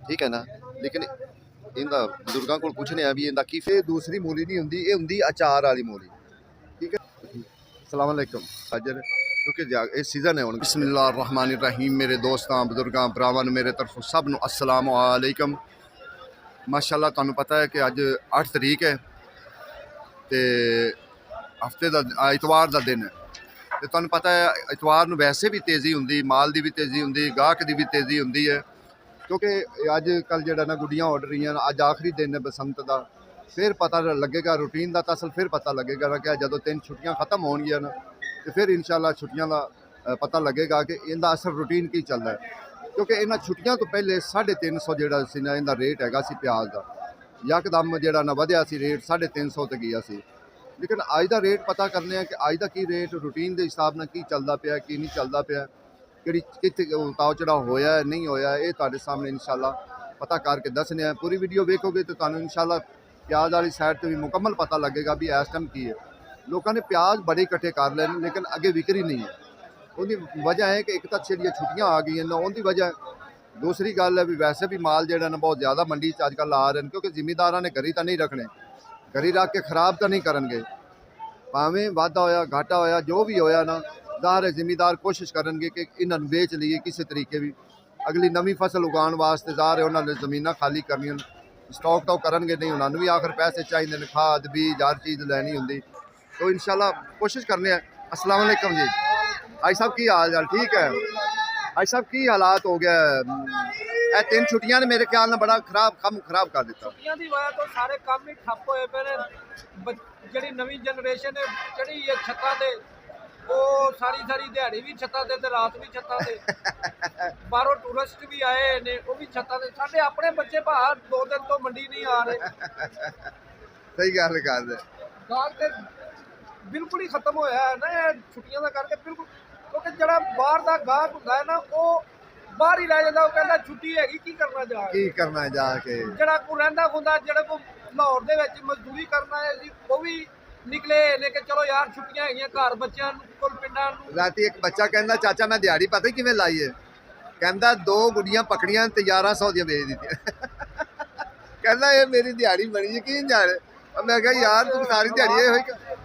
ठीक है ना। लेकिन इनका बजुर्गों को पूछने भी इनका की फे दूसरी मूली नहीं होंगी, ये होंगी अचार वाली मूली। ठीक है। अस्सलाम वालेकुम। गाजर क्योंकि इस सीजन है। बिस्मिल्लाहिर्रहमानिर्रहीम। मेरे दोस्तों बजुर्गों भरावां मेरे तरफ सब नूं अस्सलाम वालेकुम। माशाअल्लाह तुहानूं पता है कि अज 8 तरीक है तो हफ्ते का इतवार का दिन है। तो तुहानूं पता है इतवार नूं वैसे भी तेज़ी होंदी, माल की भी तेज़ी होंदी, गाहक की भी तेज़ी होंदी है। क्योंकि अज कल जो ना गुड्डियां उड़ रही हैं, अज आखिरी दिन है बसंत का। फिर पता लगेगा रूटीन का, तो असल फिर पता लगेगा ना कि जो 3 छुट्टियां खत्म होंगियां ना, तो फिर इंशाअल्लाह छुट्टियां का पता लगेगा कि इनका असल रूटीन की चलता है। क्योंकि इन्होंने छुट्टियां तो पहले 350 जो ना इनका रेट है प्याज का, यकदम जो ना वधिया सी रेट 350 तक गया सी। लेकिन अज का रेट पता करने कि अज का की रेट रूटीन के हिसाब से की चलता पाया की नहीं चलता पाया, कि कितने उताव चढ़ाव होया नहीं होया, ये तुहाडे सामने इंशाअल्लाह पता करके दसने हैं। पूरी वीडियो वेखोगे तो तुहानूं इंशाअल्लाह प्याज वाली साइड तो भी मुकम्मल पता लगेगा भी इस टाइम की है। लोगों ने प्याज बड़े इकट्ठे कर लेने, लेकिन अगे विक्री नहीं है। उनकी वजह है कि एक तो छड़ियाँ छुट्टियां आ गई हैं, उनकी वजह। दूसरी गल है भी वैसे भी माल जो ना बहुत ज़्यादा मंडी अजकल आ रहे हैं, क्योंकि जिमीदारों ने घरी तो नहीं रखने, घरी रख के खराब तो नहीं करेंगे। भावें वाधा होया घाटा होया जो भी होया ना, ज़ाहिर है जिमीदार कोशिश करेंगे कि इन्होंने बेच लीए किसी तरीके भी। अगली नवी फसल उगाने वास्ते ज़ाहिर है उन्होंने ज़मीन खाली करनी, स्टॉक तो करेंगे नहीं, उन्होंने भी आखिर पैसे चाहिए, खाद बीज हर चीज़ लैनी होंगी। तो इंशाअल्लाह कोशिश करने। अस्सलाम वालेकुम जी। भाई साहब की हाल चाल ठीक है? भाई साहब की हालात हो गया 3 छुट्टियां ने मेरे ख्याल में बड़ा काम खराब कर दिता। छुट्टियां की वजह तो सारे काम ही ठप होए पे ने। ਜਿਹੜੀ ਨਵੀਂ ਜਨਰੇਸ਼ਨ ਚੜੀ ਹੈ ਛੱਤਾਂ ਤੇ, ਉਹ ਸਾਰੀ ਦਿਹਾੜੀ ਵੀ ਛੱਤਾਂ ਤੇ ਰਾਤ ਵੀ ਛੱਤਾਂ ਤੇ। ਬਾਹਰੋਂ ਟੂਰਿਸਟ ਵੀ ਆਏ ਨੇ, ਉਹ ਵੀ ਛੱਤਾਂ ਤੇ। ਸਾਡੇ ਆਪਣੇ ਬੱਚੇ ਬਾਹਰ 2 ਦਿਨ ਤੋਂ ਮੰਡੀ ਨਹੀਂ ਆ ਰਹੇ। ਸਹੀ ਗੱਲ ਕਰਦੇ। ਗਾਹਕ ਤੇ ਬਿਲਕੁਲ ਹੀ ਖਤਮ ਹੋਇਆ ਹੈ ਨਾ ਇਹ ਛੁੱਟੀਆਂ ਦਾ ਕਰਕੇ, ਬਿਲਕੁਲ। ਕਿਉਂਕਿ ਜਿਹੜਾ ਬਾਹਰ ਦਾ ਗਾਹਕ ਹੁੰਦਾ ਹੈ ਨਾ, ਉਹ ਬਾਹਰ ਹੀ ਰਹਿ ਜਾਂਦਾ। ਉਹ ਕਹਿੰਦਾ ਛੁੱਟੀ ਹੈਗੀ, ਕੀ ਕਰਨਾ ਜਾ ਕੇ। ਜਿਹੜਾ ਕੋ ਰਹਿੰਦਾ ਹੁੰਦਾ, ਜਿਹੜਾ ਕੋ ਲਾਹੌਰ ਦੇ ਵਿੱਚ ਮਜ਼ਦੂਰੀ ਕਰਨਾ ਹੈ ਜੀ, ਉਹ ਵੀ ਨਿਕਲੇ ਨੇ ਕਿ ਚਲੋ ਯਾਰ ਛੁੱਟੀਆਂ ਹੈਗੀਆਂ, ਘਰ ਬੱਚਿਆਂ ਨੂੰ ਕੋਲ ਪਿੰਡਾਂ ਨੂੰ। ਰਾਤੀ ਇੱਕ ਬੱਚਾ ਕਹਿੰਦਾ ਚਾਚਾ ਮੈਂ ਦਿਹਾੜੀ ਪਤਾ ਕਿਵੇਂ ਲਾਈ ਹੈ, ਕਹਿੰਦਾ 2 ਗੁੱਡੀਆਂ ਪਕੜੀਆਂ ਤੇ 1100 ਦੀਆਂ ਵੇਚ ਦਿੱਤੀਆਂ। ਕਹਿੰਦਾ ਇਹ ਮੇਰੀ ਦਿਹਾੜੀ ਬਣੀ, ਯਕੀਨ ਜਾਣ। ਮੈਂ ਕਿਹਾ ਯਾਰ ਤੂੰ ਸਾਰੀ ਦਿਹਾੜੀ ਇਹ ਹੋਈ।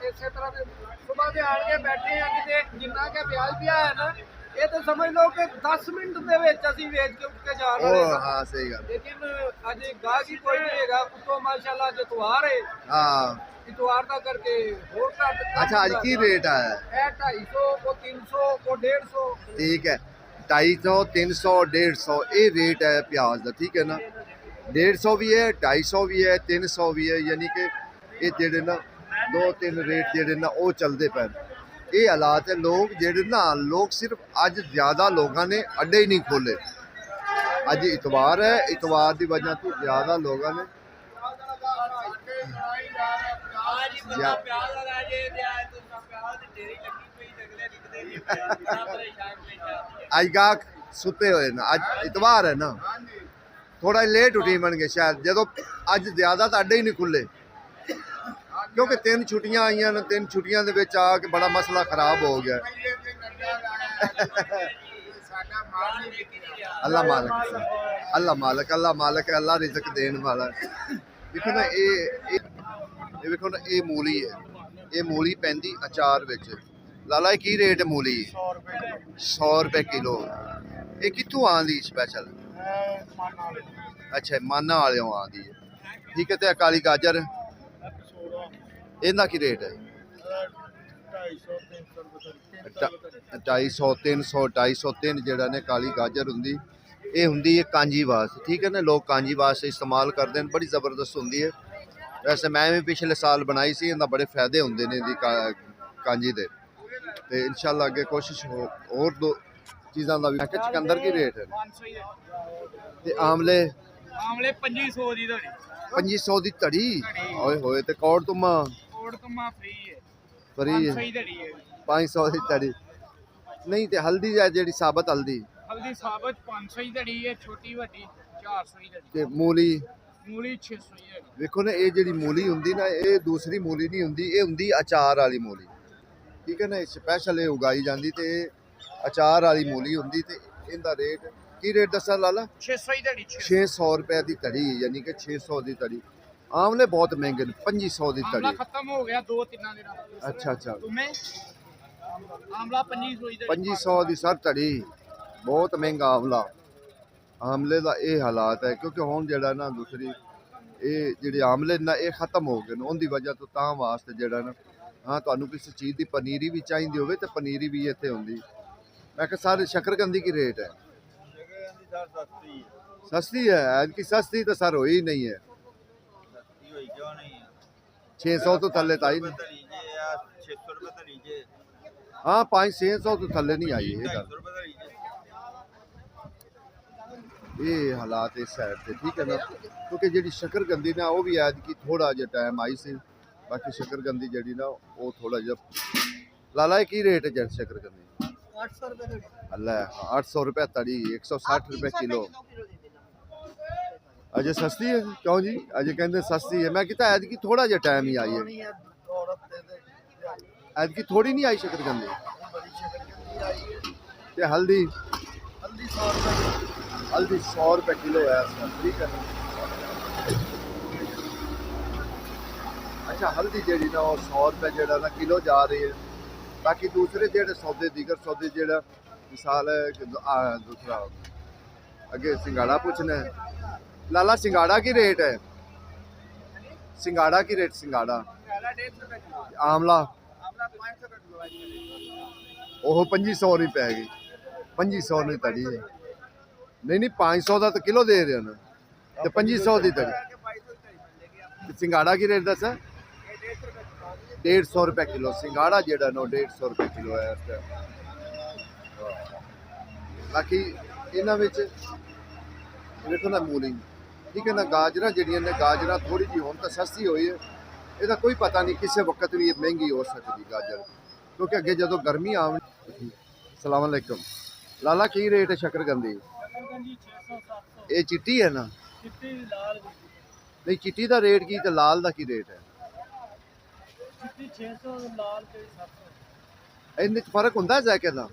ਇਸੇ ਤਰ੍ਹਾਂ ਦੇ ਸੁਬਾਹ ਦੇ ਆਣ ਕੇ ਬੈਠੇ ਆ ਕਿਤੇ, ਜਿੰਨਾ ਕਿ ਵਿਆਜ ਪਿਆ ਹੈ ਨਾ, ਇਹ ਤਾਂ ਸਮਝ ਲਓ ਕਿ 10 ਮਿੰਟ ਦੇ ਵਿੱਚ ਅਸੀਂ ਵੇਚ ਕੇ ਉੱਠ ਕੇ ਜਾ ਰਹੇ ਹਾਂ। ਹਾਂ ਸਹੀ ਗੱਲ। ਲੇਕਿਨ ਅੱਜ ਗਾਹਕ ਹੀ ਕੋਈ ਨਹੀਂ ਹੈਗਾ। ਉੱਤੋਂ ਮਾਸ਼ਾਅੱਲਾ ਇਤਵਾਰ ਹੈ। ਹਾਂ इतवार का करके और घट। अच्छा आज की रेट है? 250 को 300 को 150। ठीक है 250 300 150 ये रेट है प्याज का। ठीक है ना, 150 भी है 250 भी है 300 भी है, यानी कि ये जेडे ना 2-3 रेट जेडे ना वो चलते पे। ये हालात है। लोग जेडे ना लोग सिर्फ अज ज़्यादा लोगों ने अड्डे ही नहीं खोले। अज इतवार है, इतवार की वजह तो ज़्यादा लोगों ने अज गाहक सुते हुए ना, अज इतवार है ना, थोड़ा लेट उठी बन गए शायद, जो अज ज्यादा तो अड्डे ही नहीं खुले। क्योंकि 3 छुट्टियां आई हैं, 3 छुट्टियां दे विच आके बड़ा मसला खराब हो गया। अल्लाह मालक, अल्लाह मालक, अल्लाह मालक है, अल्लाह रिज़्क देने वाला। देखो ना ये देखो ना ये मूली है, ये मूली पैंदी अचार विच। लाला की रेट है मूली? 100 रुपए किलो। ये कितों आंदी स्पैशल? अच्छा माना वालों आंदी है। ठीक है। तो काली गाजर इनका की रेट है? 250 300 250 3 जड़ा ने काली गाजर होंगी। ये होंगी है कांजी वास। ठीक है ना, लोग कांजी वास इस्तेमाल करते हैं, बड़ी ज़बरदस्त होंगी है। वैसे मैं भी पिछले साल बनाई सी, इनका बड़े फायदे होंगे ने कांजी दे। तो इंशाल्लाह अगे कोशिश हो और 2 चीज़ों का भी। चुकंदर की रेट है? ते आमले? आमले 2500 दी धड़ी। 2500 दी धड़ी? ओए होए। ते कौड़ तुमा? कौड़ तुमा फ्री है। फ्री है 500 दी धड़ी। नहीं तो हल्दी है जी साबत हल्दी? हल्दी साबत 500 ही धड़ी है, छोटी वड्डी 400 ही धड़ी। ते मूली? मूली 600 ही है। देखो ना ये जी मूली होंगी ना, ये दूसरी मूली नहीं होंगी, ये होंगी अचार वाली मूली। ठीक है ना, स्पैशल ये उगाई जाती तो अचार वाली मूली होंगी। तो इनका रेट ਕੀ ਰੇਟ ਦੱਸਿਆ ਲਾਲਾ 600 ਦੀ ਦਿਹਾੜੀ 600 ਰੁਪਏ ਦੀ ਤੜੀ, ਯਾਨੀ ਕਿ 600 ਦੀ ਤੜੀ। ਆਮਲੇ ਬਹੁਤ ਮਹਿੰਗੇ ਨੇ, 2500 ਦੀ ਆਮਲਾ ਤੜੀ। ਖਤਮ ਹੋ ਗਿਆ ਦੋ ਤਿੰਨਾਂ ਦੇ ਨਾਲ। ਅੱਛਾ ਅੱਛਾ, ਤੁਮੇ ਆਮਲਾ 2500 ਦੀ 2500 ਦੀ ਸਰ ਤੜੀ, ਬਹੁਤ ਮਹਿੰਗਾ ਆਮਲਾ। ਆਮਲੇ ਦਾ ਇਹ ਹਾਲਾਤ ਹੈ ਕਿਉਂਕਿ ਹੁਣ ਜਿਹੜਾ ਨਾ ਦੂਸਰੀ ਇਹ ਜਿਹੜੇ ਆਮਲੇ ਨਾ ਇਹ ਖਤਮ ਹੋ ਗਏ ਨੇ, ਉਹਦੀ ਵਜ੍ਹਾ ਤੋਂ ਤਾਂ ਵਾਸਤੇ ਜਿਹੜਾ ਨਾ ਹਾਂ ਤੁਹਾਨੂੰ ਕਿਸੇ ਚੀਜ਼ ਦੀ ਪਨੀਰੀ ਵੀ ਚਾਹੀਦੀ ਹੋਵੇ ਤੇ ਪਨੀਰੀ ਵੀ ਇੱਥੇ ਹੁੰਦੀ। ਮੈਂ ਕਿਹਾ ਸਰ ਸ਼ਕਰਕੰਦੀ ਕੀ ਰੇਟ ਹੈ? ਸਸਤੀ है आज की, सस्ती तो सर हुई नहीं है। 600 तो थल्ले तो आई नहीं। हाँ 500-600 तो थल्ले नहीं आई है इधर। ये हालात इस साइड से ठीक है ना, क्योंकि जी शकरकंदी ना वो भी आज की थोड़ा जिहा टाइम आई सी, बाकी शकरकंदी जी ना वो थोड़ा जिहा। लाला की रेट है जैसे शकरकंदी? 800 रुपए अल्लाह 800 रुपये तड़ी, 160 रुपये किलो। अजय सस्ती है क्यों जी? अजय कहते सस्ती है। मैं कहता ऐद की थोड़ा जिहा टाइम ही आई है, ऐद की थोड़ी नहीं आई शकरकंदी। ते हल्दी 100 रुपये किलो है इसका, ठीक है ना। अच्छा हल्दी जी ना 100 रुपये जो ना किलो जा रही है। बाकी दूसरे जो सौदे दीगर सौदे जो मिसाल है दूसरा अगे सिंगाड़ा पूछना है। लाला सिंगाड़ा की रेट है? सिंगाड़ा की रेट? सिंगाड़ा आमला ओह 2500 नहीं पैगी, 2500 नहीं तड़ी है। नहीं 500 का तो किलो दे रहे हो ना, तो 2500 की तड़ी। सिंगाड़ा की रेट दस? 150 रुपये किलो सिंगाड़ा जेड़ा नो 150 रुपये किलो है इस टाइम। बाकी इन्हां विच देखो ना मूली ठीक है ना, गाजरा जड़ियां ने गाजरा थोड़ी जी हुण तो सस्ती हुई है, इसका कोई पता नहीं किसी वक्त भी महंगी हो सकती गाजर, क्योंकि अगे जो गर्मी आनी। सलाम अलैकुम लाला की रेट है शकरकंदी? ये चिट्टी है ना? नहीं चिट्टी का रेट की, तो लाल का की रेट है? इनमें फर्क होंदा जैके का?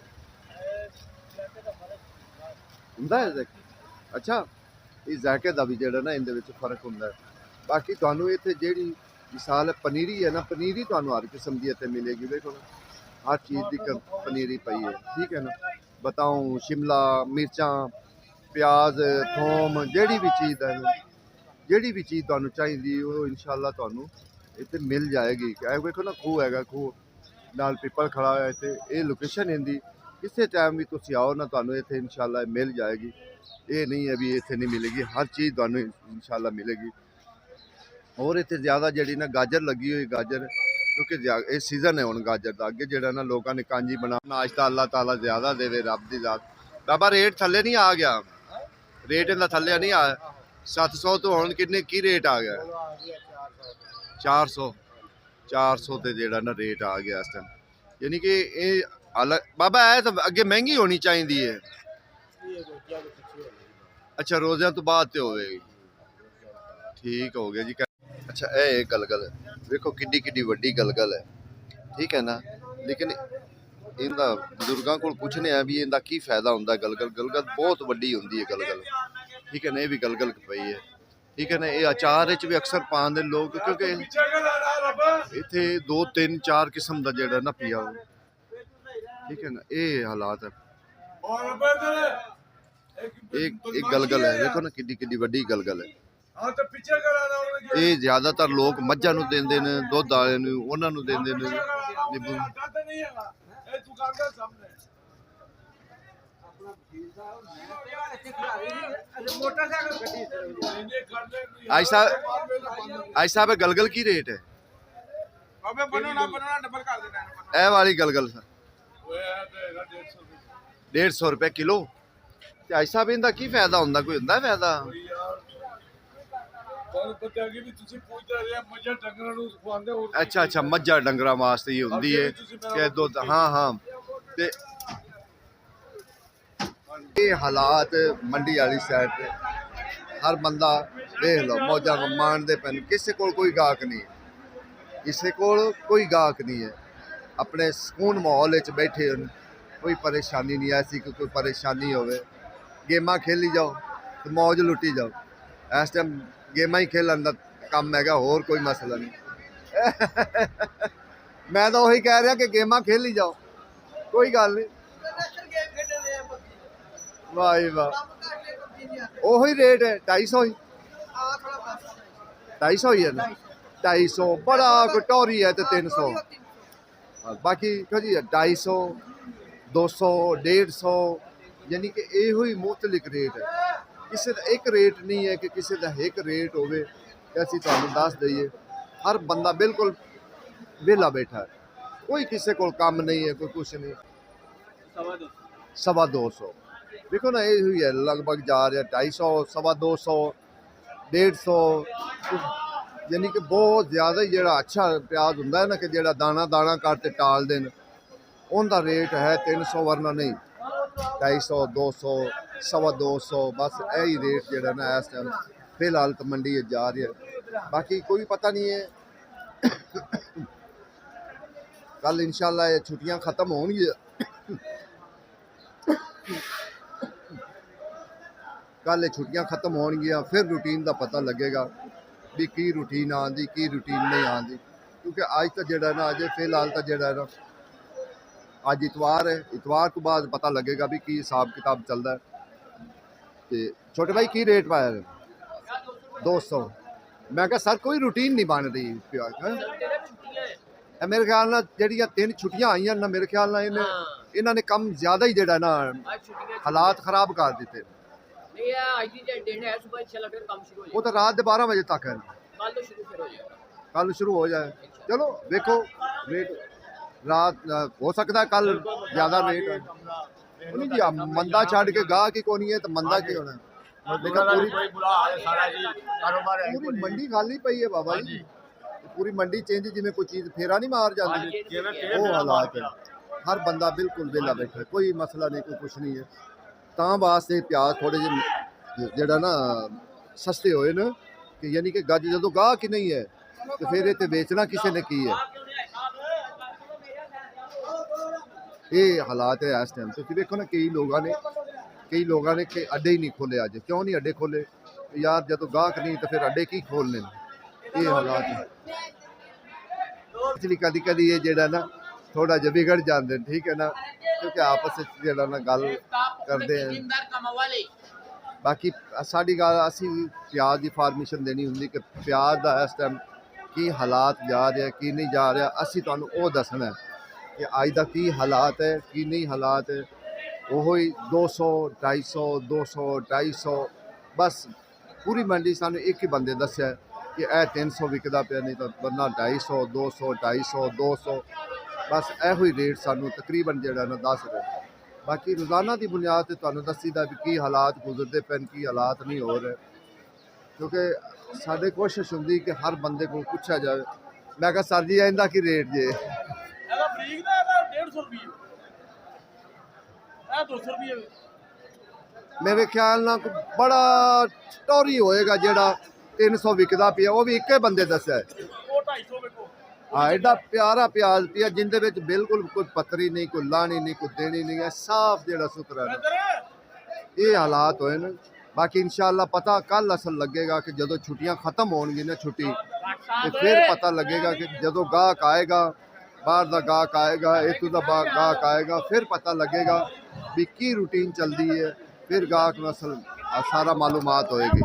होंदा है जैके? अच्छा ये जैके का भी जो ना इन फर्क होंदा है। बाकी तुहानू इत्थे जिहड़ी मिसाल है पनीरी है ना, पनीरी तुहानू हर किस्म की इत्थे मिलेगी। देखो ना हर चीज़ की पनीरी पई है, ठीक है ना। बताऊँ शिमला मिर्चां प्याज थोम जिहड़ी भी चीज़ है, जिहड़ी भी चीज़ तुहानू चाहिदी वो इंशाअल्लाह तुहानू इत्थे मिल जाएगी। देखो ना खूह है, खूह नाल पिपल खड़ा है इत्थे, ये लोकेशन इनकी किसी टाइम भी तुसीं आओ ना तुहानू इत्थे इंशाअल्लाह मिल जाएगी। ये नहीं है भी इत्थे नहीं मिलेगी, हर चीज़ तुहानू इंशाअल्लाह मिलेगी। और इत्थे ज़्यादा जिहड़ी ना गाजर लगी हुई, गाजर क्योंकि ये सीजन है हुण गाजर का। अगे जिहड़ा ना लोगों ने कांजी बना नाश्ता अल्लाह ताला ज़्यादा देवे रब दी ज़ात। बाबा रेट थल्ले नहीं आ गया? रेट इनका थल्ले नहीं आया? 700 तो हुण किन्ने की रेट आ गया? 400 ते जेड़ा ना रेट आ गया इस टाइम, यानी कि ये अलग बाबा है तो अगे महंगी होनी चाहिए है। अच्छा रोज़ियां तो बाद ते होवेगी, ठीक हो गया जी। अच्छा ये गलगल है, देखो किड्डी किड्डी वड्डी गलगल है, ठीक है ना। लेकिन इनका बजुर्गों को पूछने हैं भी इनका की फायदा होंदा। गलगल गलगल बहुत वड्डी होंदी है गलगल, ठीक है ना। ये भी गलगल पई है, ठीक है ना। ये अचार भी अक्सर पाते लोग, क्योंकि इत्थे 2 3 4 किस्म का जेड़ा ना पिया, ठीक है ना। ये हालात है। एक गलगल है, देखो ना किड्डी किड्डी वड्डी गलगल है। ये ज्यादातर लोग मझां नूं देंदे ने, दुध वाले नूं उन्हां नूं देंदे ने। आई साहब गलगल की रेट है? ए वाली गलगल 150 रुपये किलो। आई साहब इनका की फायदा होंदा? कोई होंदा फायदा? अच्छा अच्छा मझा डंगरा वास्ते ही होंदी है कि दुध। हाँ हाँ ते ये हालात मंडी वाली साइड पे हर बंदा देख लो मौजा मानते पे, किसी को कोई गाहक नहीं, किसी को कोई गाहक नहीं है। अपने सुकून माहौल बैठे, कोई परेशानी नहीं ऐसी कि कोई परेशानी होवे। ਗੇਮਾਂ ਖੇਲੀ ਜਾਓ ਤੇ ਮੌਜ ਲੁੱਟੀ ਜਾਓ। ਇਸ ਟਾਈਮ ਗੇਮਾਂ ਹੀ ਖੇਲਣ ਦਾ ਕੰਮ ਹੈਗਾ, ਹੋਰ ਕੋਈ ਮਸਲਾ ਨਹੀਂ। ਮੈਂ ਤਾਂ ਉਹੀ ਕਹਿ ਰਿਹਾ ਕਿ ਗੇਮਾਂ ਖੇਲੀ ਜਾਓ, ਕੋਈ ਗੱਲ ਨਹੀਂ। ਵਾਹ ਜੀ ਵਾਹ, ਉਹੀ ਰੇਟ ਹੈ 250 ਹੀ, 250 ਹੀ ਹੈ ਨਾ, 250 ਬੜਾ ਕਟੋਰੀ ਹੈ ਤੇ 300 ਬਾਕੀ ਕੋ ਜੀ 250 200 150 ਯਾਨੀ ਕਿ ਇਹੋ ਹੀ ਮੁਖਤਲਿਫ ਰੇਟ ਹੈ। ਕਿਸੇ ਦਾ ਇੱਕ ਰੇਟ ਨਹੀਂ ਹੈ ਕਿ ਕਿਸੇ ਦਾ ਇੱਕ ਰੇਟ ਹੋਵੇ ਕਿ ਅਸੀਂ ਤੁਹਾਨੂੰ ਦੱਸ ਦਈਏ। ਹਰ ਬੰਦਾ ਬਿਲਕੁਲ ਵਿਹਲਾ ਬੈਠਾ ਹੈ, ਕੋਈ ਕਿਸੇ ਕੋਲ ਕੰਮ ਨਹੀਂ ਹੈ, ਕੋਈ ਕੁਛ ਨਹੀਂ। 250 ਦੇਖੋ ਨਾ, ਇਹ ਹੀ ਹੈ ਲਗਭਗ ਜਾ ਰਿਹਾ 250 250 150 ਯਾਨੀ ਕਿ ਬਹੁਤ ਜ਼ਿਆਦਾ ਹੀ ਜਿਹੜਾ ਅੱਛਾ ਪਿਆਜ਼ ਹੁੰਦਾ ਹੈ ਨਾ ਕਿ ਜਿਹੜਾ ਦਾਣਾ ਦਾਣਾ ਕਰਕੇ ਟਾਲ ਦੇਣ, ਉਹਦਾ ਰੇਟ ਹੈ 300 ਵਰਨਾ ਨਹੀਂ 250 200 250 ਬਸ ਇਹੀ ਰੇਟ ਜਿਹੜਾ ਨਾ ਇਸ ਟਾਈਮ ਫਿਲਹਾਲ ਤਾਂ ਮੰਡੀ ਜਾ ਰਿਹਾ। ਬਾਕੀ ਕੋਈ ਪਤਾ ਨਹੀਂ ਹੈ, ਕੱਲ इंशाल्लाह ਇਹ ਛੁੱਟੀਆਂ ਖਤਮ ਹੋਣਗੀਆਂ, ਕੱਲ ਇਹ ਛੁੱਟੀਆਂ ਖਤਮ ਹੋਣਗੀਆਂ ਫਿਰ ਰੂਟੀਨ ਦਾ ਪਤਾ ਲੱਗੇਗਾ ਵੀ ਕੀ ਰੂਟੀਨ ਆਉਂਦੀ ਕੀ ਰੂਟੀਨ ਨਹੀਂ ਆਉਂਦੀ। ਕਿਉਂਕਿ ਅੱਜ ਤਾਂ ਜਿਹੜਾ ਨਾ ਅਜੇ ਫਿਲਹਾਲ ਤਾਂ ਜਿਹੜਾ ਨਾ ਅੱਜ ਇਤਵਾਰ ਹੈ, ਇਤਵਾਰ ਤੋਂ ਬਾਅਦ ਪਤਾ ਲੱਗੇਗਾ ਵੀ ਕੀ ਹਿਸਾਬ ਕਿਤਾਬ ਚੱਲਦਾ। ਤੇ ਛੋਟੇ ਭਾਈ ਕੀ ਰੇਟ ਪਾਇਆ 200? ਮੈਂ ਕਿਹਾ ਸਰ ਕੋਈ ਰੂਟੀਨ ਨਹੀਂ ਬਣ ਰਹੀ ਪਿਆ। ਇਹ ਮੇਰੇ ਖਿਆਲ ਨਾਲ ਜਿਹੜੀਆਂ 3 ਛੁੱਟੀਆਂ ਆਈਆਂ ਨਾ, ਮੇਰੇ ਖਿਆਲ ਨਾਲ ਇਹਨਾਂ ਨੇ ਕੰਮ ਜ਼ਿਆਦਾ ਹੀ ਜਿਹੜਾ ਨਾ ਹਾਲਾਤ ਖਰਾਬ ਕਰ ਦਿੱਤੇ। ਉਹ ਤਾਂ ਰਾਤ ਦੇ 12 ਵਜੇ ਤੱਕ ਹੈ, ਕੱਲ ਸ਼ੁਰੂ ਹੋ ਜਾਏ। ਚਲੋ ਵੇਖੋ ਰੇਟ ਰਾਤ ਹੋ ਸਕਦਾ ਕੱਲ ਜ਼ਿਆਦਾ ਰੇਟ ਹੈ। ਨਹੀਂ ਜੀ ਮੰਦਾ ਛੱਡ ਕੇ ਗਾਹ ਕੀ ਕੋਣੀ ਹੈ ਤਾਂ ਮੰਦਾ ਕੀ ਹੋਣਾ। ਪੂਰੀ ਮੰਡੀ ਖਾਲੀ ਪਈ ਹੈ ਬਾਬਾ ਜੀ, ਪੂਰੀ ਮੰਡੀ ਚੇਂਜ, ਜਿਵੇਂ ਕੋਈ ਚੀਜ਼ ਫੇਰਾ ਨਹੀਂ ਮਾਰ ਜਾਂਦੀ ਉਹ ਹਾਲਾਤ ਹੈ। ਹਰ ਬੰਦਾ ਬਿਲਕੁਲ ਵਿਹਲਾ ਬੈਠਾ, ਕੋਈ ਮਸਲਾ ਨਹੀਂ, ਕੋਈ ਕੁਛ ਨਹੀਂ ਹੈ। ਤਾਂ ਵਾਸਤੇ ਪਿਆਜ਼ ਥੋੜੇ ਜਿਹੇ ਜਿਹੜਾ ਨਾ ਸਸਤੇ ਹੋਏ ਨੇ ਕਿ ਯਾਨੀ ਕਿ ਗੱਜ ਜਦੋਂ ਗਾਹ ਕਿ ਨਹੀਂ ਹੈ ਤੇ ਫਿਰ ਇਹ ਤੇ ਵੇਚਣਾ ਕਿਸੇ ਨੇ ਕੀ ਹੈ। ਇਹ ਹਾਲਾਤ ਹੈ ਇਸ ਟਾਈਮ। ਤੁਸੀਂ ਵੇਖੋ ਨਾ ਕਈ ਲੋਕਾਂ ਨੇ ਕਿ ਅੱਡੇ ਹੀ ਨਹੀਂ ਖੋਲੇ। ਅੱਜ ਕਿਉਂ ਨਹੀਂ ਅੱਡੇ ਖੋਲੇ ਯਾਰ? ਜਦੋਂ ਗਾਹਕ ਨਹੀਂ ਤਾਂ ਫਿਰ ਅੱਡੇ ਕੀ ਖੋਲਣੇ ਨੇ? ਇਹ ਹਾਲਾਤ ਹੈ। ਐਕਚੁਅਲੀ ਕਦੀ ਕਦੀ ਇਹ ਜਿਹੜਾ ਨਾ ਥੋੜਾ ਜਿਹਾ ਵਿਗੜ ਜਾਂਦੇ ਨੇ, ਠੀਕ ਹੈ ਨਾ, ਕਿਉਂਕਿ ਆਪਸ ਵਿੱਚ ਜਿਹੜਾ ਨਾ ਗੱਲ ਕਰਦੇ ਆ। ਬਾਕੀ ਸਾਡੀ ਗੱਲ, ਅਸੀਂ ਪਿਆਜ਼ ਦੀ ਫਾਰਮੇਸ਼ਨ ਦੇਣੀ ਹੁੰਦੀ ਕਿ ਪਿਆਜ਼ ਦਾ ਇਸ ਟਾਈਮ ਕੀ ਹਾਲਾਤ ਜਾ ਰਿਹਾ ਕੀ ਨਹੀਂ ਜਾ ਰਿਹਾ, ਅਸੀਂ ਤੁਹਾਨੂੰ ਉਹ ਦੱਸਣਾ ਕਿ ਅੱਜ ਦਾ ਕੀ ਹਾਲਾਤ ਹੈ ਕੀ ਨਹੀਂ ਹਾਲਾਤ ਹੈ। ਉਹੋ ਹੀ 200 250 200 250 ਬਸ ਪੂਰੀ ਮੰਡੀ ਸਾਨੂੰ ਇੱਕ ਹੀ ਬੰਦੇ ਦੱਸਿਆ ਕਿ ਇਹ 300 ਵਿਕਦਾ ਪਿਆ, ਨਹੀਂ ਤਾਂ ਵਰਨਾ 250 200 250 200 ਬਸ ਇਹੋ ਹੀ ਰੇਟ ਸਾਨੂੰ ਤਕਰੀਬਨ ਜਿਹੜਾ ਨਾ ਦੱਸ ਰਿਹਾ। ਬਾਕੀ ਰੋਜ਼ਾਨਾ ਦੀ ਬੁਨਿਆਦ 'ਤੇ ਤੁਹਾਨੂੰ ਦੱਸੀਦਾ ਵੀ ਕੀ ਹਾਲਾਤ ਗੁਜ਼ਰਦੇ ਪੈਣ, ਕੀ ਹਾਲਾਤ ਨਹੀਂ ਹੋ ਰਹੇ। ਕਿਉਂਕਿ ਸਾਡੇ ਕੋਸ਼ਿਸ਼ ਹੁੰਦੀ ਕਿ ਹਰ ਬੰਦੇ ਕੋਲ ਪੁੱਛਿਆ ਜਾਵੇ। ਮੈਂ ਕਿਹਾ ਸਰ ਜੀ ਇਹਦਾ ਕੀ ਰੇਟ ਜੇ? ਇਹਦਾ ਬਰੀਕ ਦਾ ਇਹਦਾ 150 ਰੁਪਏ, ਇਹ 200 ਰੁਪਏ। ਮੇਰੇ ਖਿਆਲ ਨਾਲ ਬੜਾ ਟੋਰੀ ਹੋਏਗਾ ਜਿਹੜਾ 300 ਵਿਕਦਾ ਪਿਆ, ਉਹ ਵੀ ਇੱਕੇ ਬੰਦੇ ਦੱਸਿਆ ਹੈ। ਉਹ 250 ਵੇਖੋ। ਹਾਂ ਐਡਾ ਪਿਆਰਾ ਪਿਆਜ਼ ਪਿਆ ਜਿੰਦੇ ਵਿੱਚ ਬਿਲਕੁਲ ਕੋਈ ਪੱਤਰੀ ਨਹੀਂ, ਕੋਈ ਲਾਣੀ ਨਹੀਂ, ਕੋਈ ਦੇਣੀ ਨਹੀਂ ਹੈ, ਸਾਫ਼ ਜਿਹੜਾ ਸੁਥਰਾ ਨਾ। ਇਹ ਹਾਲਾਤ ਹੋਏ ਨੇ। ਬਾਕੀ ਇਨਸ਼ਾਅੱਲਾ ਪਤਾ ਕੱਲ ਅਸਲ ਲੱਗੇਗਾ ਕਿ ਜਦੋਂ ਛੁੱਟੀਆਂ ਖਤਮ ਹੋਣਗੀਆਂ ਨਾ ਛੁੱਟੀ, ਤੇ ਫਿਰ ਪਤਾ ਲੱਗੇਗਾ ਕਿ ਜਦੋਂ ਗਾਹਕ ਆਏਗਾ, ਬਾਹਰ ਦਾ ਗਾਹਕ ਆਏਗਾ, ਇੱਥੋਂ ਦਾ ਗਾਹਕ ਆਏਗਾ, ਫਿਰ ਪਤਾ ਲੱਗੇਗਾ ਵੀ ਕੀ ਰੂਟੀਨ ਚੱਲਦੀ ਹੈ। ਫਿਰ ਗਾਹਕ ਨੂੰ ਅਸਲ ਸਾਰਾ ਮਾਲੂਮਾਤ ਹੋਏਗੀ।